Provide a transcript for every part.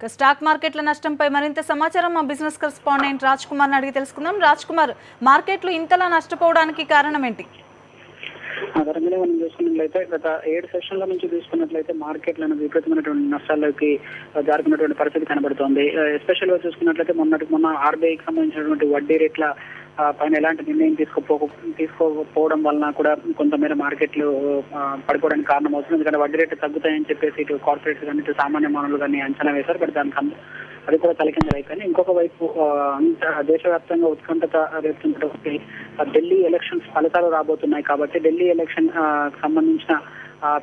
Stock మార్కెట్ల నష్టంపై మరింత సమాచారం మా బిజినెస్ కరెస్పాండెంట్ రాజ్ కుమార్ అడిగి తెలుసుకుందాం. రాజ్ కుమార్, మార్కెట్లు ఇంతలా నష్టపోవడానికి కారణం ఏంటి? అదనంగానే మనం చూసుకున్నట్లయితే గత 7 సెషన్ల నుంచి చూసుకున్నట్లయితే మార్కెట్లను విపరీతమైనటువంటి నష్టాల్లోకి జారుకున్నటువంటి పరిస్థితి కనబడుతోంది. ఎస్పెషల్ గా చూసుకున్నట్లయితే మొన్న ఆర్బీఐకి సంబంధించినటువంటి వడ్డీ రేట్ల పైన ఎలాంటి నిర్ణయం తీసుకోకపోవడం వలన కూడా కొంతమేర మార్కెట్లు పడిపోవడానికి కారణం అవుతుంది. ఎందుకంటే వడ్డీ రేట్లు తగ్గుతాయని చెప్పేసి ఇటు కార్పొరేట్స్ కానీ ఇటు సామాన్య మానవులు కానీ అంచనా వేశారు. బట్ దానికి అది కూడా తలకిందలైపోయింది. ఇంకొక వైపు దేశవ్యాప్తంగా ఉత్కంఠత రేపుతున్నటువంటి ఢిల్లీ ఎలక్షన్స్ ఫలితాలు రాబోతున్నాయి కాబట్టి ఢిల్లీ ఎలక్షన్ సంబంధించిన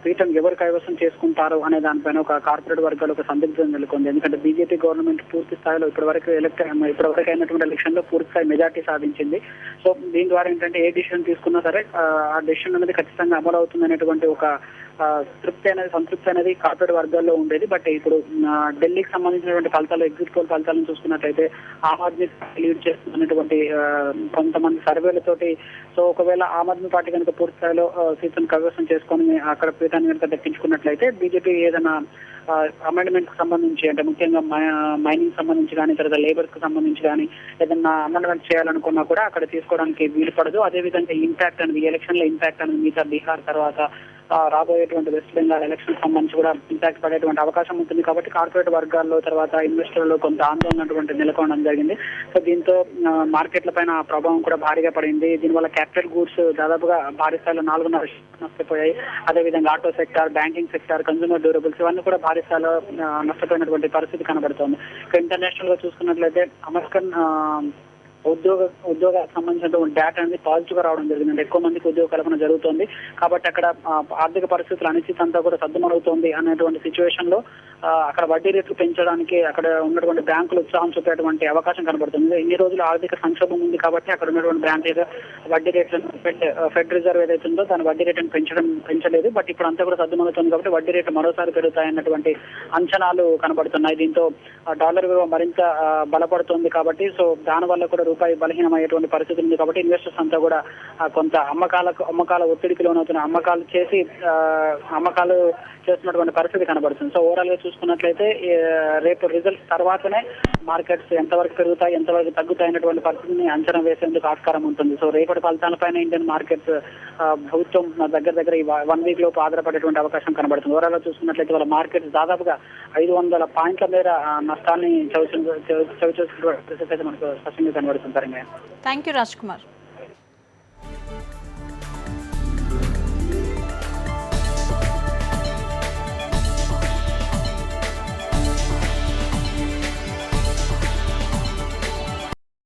పీఠం ఎవరు కైవసం చేసుకుంటారు అనే దానిపైన ఒక కార్పొరేట్ వర్గాలు ఒక సందిగ్ధం నెలకొంది. ఎందుకంటే బీజేపీ గవర్నమెంట్ పూర్తి స్థాయిలో ఇప్పటివరకు అయినటువంటి ఎలక్షన్ లో పూర్తి స్థాయి మెజార్టీ సాధించింది. సో దీని ద్వారా ఏంటంటే ఏ డిసిషన్ తీసుకున్నా సరే ఆ డిసిషన్ అనేది ఖచ్చితంగా అమలు అవుతుంది అనేటువంటి ఒక సంతృప్తి అనేది కార్పొరేట్ వర్గాల్లో ఉండేది. బట్ ఇప్పుడు ఢిల్లీకి సంబంధించినటువంటి ఫలితాలు, ఎగ్జిట్ పోల్ ఫలితాలను చూసుకున్నట్లయితే ఆమ్ ఆద్మీ పార్టీ లీడ్ చేస్తున్నటువంటి కొంతమంది సర్వేలతోటి సో ఒకవేళ ఆమ్ ఆద్మీ పార్టీ కనుక పూర్తి స్థాయిలో సీట్లను కైవసం చేసుకొని అక్కడ పీఠాన్ని కనుక దక్కించుకున్నట్లయితే బీజేపీ ఏదైనా అమెండ్మెంట్ కు సంబంధించి అంటే ముఖ్యంగా మైనింగ్ సంబంధించి కానీ తర్వాత లేబర్ కు సంబంధించి కానీ ఏదన్నా అమెండ్మెంట్ చేయాలనుకున్నా కూడా అక్కడ తీసుకోవడానికి వీలు పడదు. అదేవిధంగా ఇంపాక్ట్ అనేది ఎలక్షన్ లో ఇంపాక్ట్ అనేది మిగతా బీహార్ తర్వాత రాబోయేటువంటి వెస్ట్ బెంగాల్ ఎలక్షన్ సంబంధించి కూడా ఇంపాక్ట్ పడేటువంటి అవకాశం ఉంటుంది. కాబట్టి కార్పొరేట్ వర్గాల్లో తర్వాత ఇన్వెస్టర్లలో కొంత ఆందోళన నెలకొనడం జరిగింది. సో దీంతో మార్కెట్ల పైన ప్రభావం కూడా భారీగా పడింది. దీనివల్ల క్యాపిటల్ గూడ్స్ దాదాపుగా భారీ స్థాయిలో 4.5 నష్టపోయాయి. అదేవిధంగా auto sector, banking sector, consumer durables ఇవన్నీ కూడా భారీ స్థాయిలో నష్టపోయినటువంటి పరిస్థితి కనబడుతోంది. ఇక ఇంటర్నేషనల్ గా చూసుకున్నట్లయితే అమెరికన్ ఉద్యోగాలకు సంబంధించినటువంటి డేటా అనేది పాజిటివ్ గా రావడం జరిగింది. అంటే ఎక్కువ మందికి ఉద్యోగ కల్పన జరుగుతోంది కాబట్టి అక్కడ ఆర్థిక పరిస్థితుల అనిశ్చితి అంతా కూడా సద్దుమణుగుతోంది అనేటువంటి సిచ్యువేషన్ లో అక్కడ వడ్డీ రేట్లు పెంచడానికి అక్కడ ఉన్నటువంటి బ్యాంకులు ఉత్సాహం చూపేటువంటి అవకాశం కనబడుతుంది. ఇన్ని రోజులు ఆర్థిక సంక్షోభం ఉంది కాబట్టి అక్కడ ఉన్నటువంటి బ్యాంకులు వడ్డీ రేట్లను ఫెడ్ రిజర్వ్ ఏదైతే ఉందో దాని వడ్డీ రేట్లను పెంచలేదు. బట్ ఇప్పుడు అంతా కూడా సద్దుమణుగుతుంది కాబట్టి వడ్డీ రేట్లు మరోసారి పెరుగుతాయన్నటువంటి అంచనాలు కనబడుతున్నాయి. దీంతో డాలర్ విలువ మరింత బలపడుతుంది కాబట్టి సో దానివల్ల కూడా రూపాయి బలహీనమయ్యేటువంటి పరిస్థితి ఉంది. కాబట్టి ఇన్వెస్టర్స్ అంతా కూడా కొంత అమ్మకాల ఒత్తిడికి లోనవుతున్న అమ్మకాలు చేస్తున్నటువంటి పరిస్థితి కనబడుతుంది. సో ఓవరాల్ గా చూసుకున్నట్లయితే రేపు రిజల్ట్స్ తర్వాతనే మార్కెట్స్ ఎంతవరకు పెరుగుతాయి ఎంతవరకు తగ్గుతాయి అనేటువంటి పరిస్థితిని అంచనా వేసేందుకు ఆస్కారం ఉంటుంది. సో రేపటి ఫలితాలపైన ఇండియన్ మార్కెట్స్ ప్రభుత్వం దగ్గర ఈ 1 వీక్ లోపు ఆధారపడేటువంటి అవకాశం కనబడుతుంది. ఓవరాల్ గా చూసుకున్నట్లయితే వాళ్ళ మార్కెట్స్ దాదాపుగా 500 పాయింట్ల మేర నష్టాన్ని చవిచూసినటువంటి పరిస్థితి అయితే మనకు స్పష్టంగా కనబడుతుంది. Thank you Raj Kumar.